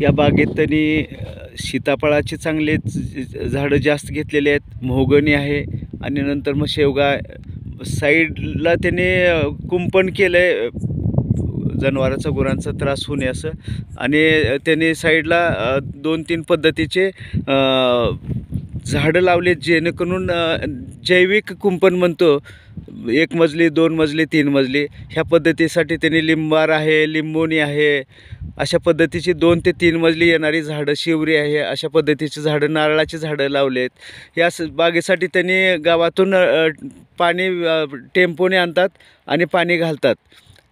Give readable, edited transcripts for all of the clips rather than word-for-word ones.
या बागेत त्यांनी सीताफळाचे चांगले झाडं जास्त घेतलेले आहेत, मोहगणी आहे आणि नंतर मग शेवगा साईडला त्याने कुंपण केलं आहे जनावरांचा गुरांचा त्रास होणे असं, आणि त्याने साईडला 2-3 पद्धतीचे झाडं लावले जेणेकरून जैविक कुंपण म्हणतो, 1 मजली 2 मजली 3 मजली ह्या पद्धतीसाठी त्यांनी लिंबार आहे, लिंबोणी आहे, अशा पद्धतीची 2 ते 3 मजली येणारी झाडं, शिवरी आहे, अशा पद्धतीची झाडं, नारळाची झाडं लावलेत. या बागेसाठी त्यांनी गावातून पाणी टेम्पोने आणतात आणि पाणी घालतात.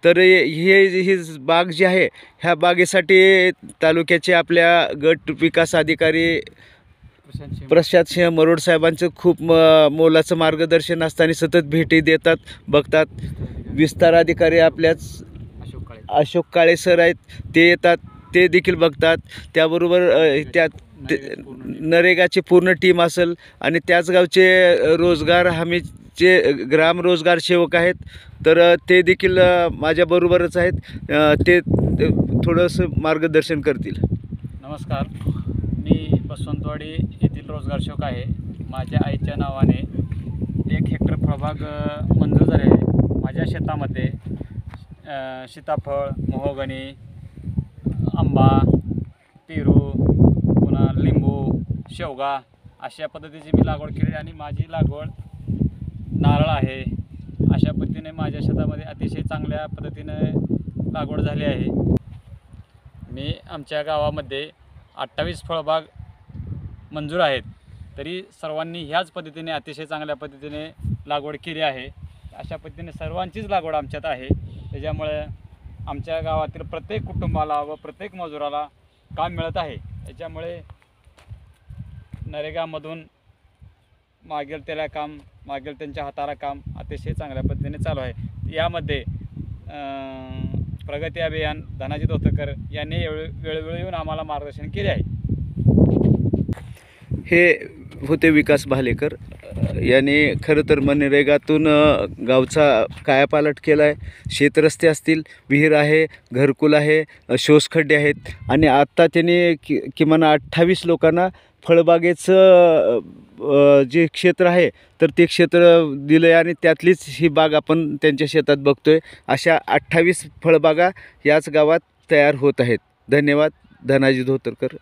तर ही बाग जी आहे ह्या बागेसाठी तालुक्याचे आपल्या गट विकास अधिकारी प्रशांत सिंह मरोड साहेबांचं खूप मोलाचं मार्गदर्शन असताना सतत भेटी देतात, बघतात. विस्तार अधिकारी आपल्याच अशोक काळे सर आहेत, ते येतात, ते देखील बघतात. त्याबरोबर त्यात नरेगाची पूर्ण टीम असेल आणि त्याच गावचे रोजगार हमीचे ग्राम रोजगार सेवक आहेत, तर ते देखील माझ्याबरोबरच आहेत, ते थोडंसं मार्गदर्शन करतील. नमस्कार, मी बसवंतवाडी येथील रोजगार सेवक आहे. माझ्या आईच्या नावाने 1 हेक्टर फळबाग मंजूर झाले आहे. माझ्या शेतामध्ये सीताफळ, मोहगणी, आंबा, पेरू, पुन्हा लिंबू, शेवगा अशा पद्धतीची मी लागवड केली आणि माझी लागवड नारळ आहे. अशा पद्धतीने माझ्या शेतामध्ये अतिशय चांगल्या पद्धतीने लागवड झाली आहे. मी आमच्या गावामध्ये 28 फळबाग मंजूर आहेत, तरी सर्वांनी ह्याच पद्धतीने अतिशय चांगल्या पद्धतीने लागवड केली आहे. अशा पद्धतीने सर्वांचीच लागवड आमच्यात आहे. त्याच्यामुळे आमच्या गावातील प्रत्येक कुटुंबाला व प्रत्येक मजुराला काम मिळत आहे. त्याच्यामुळे नरेगामधून मागेल त्याला काम, मागेल त्यांच्या हाताला काम अतिशय चांगल्या पद्धतीने चालू आहे. यामध्ये प्रगती अभियान धनाजी धोतकर यांनी वेळोवेळी येऊन आम्हाला मार्गदर्शन केले आहे. हे होते विकास भालेकर यांनी खरं तर मनरेगातून गावचा कायापालट केला आहे. शेतरस्ते असतील, विहीर आहे, घरकुल आहे, शोषखड्डे आहेत आणि आत्ता त्यांनी किमान 28 लोकांना फळबागेचं जे क्षेत्र आहे तर ते क्षेत्र दिलं आहे आणि त्यातलीच ही बाग आपण त्यांच्या शेतात बघतोय. अशा 28 फळबागा याच गावात तयार होत आहेत. धन्यवाद. धनाजी धोतरकर.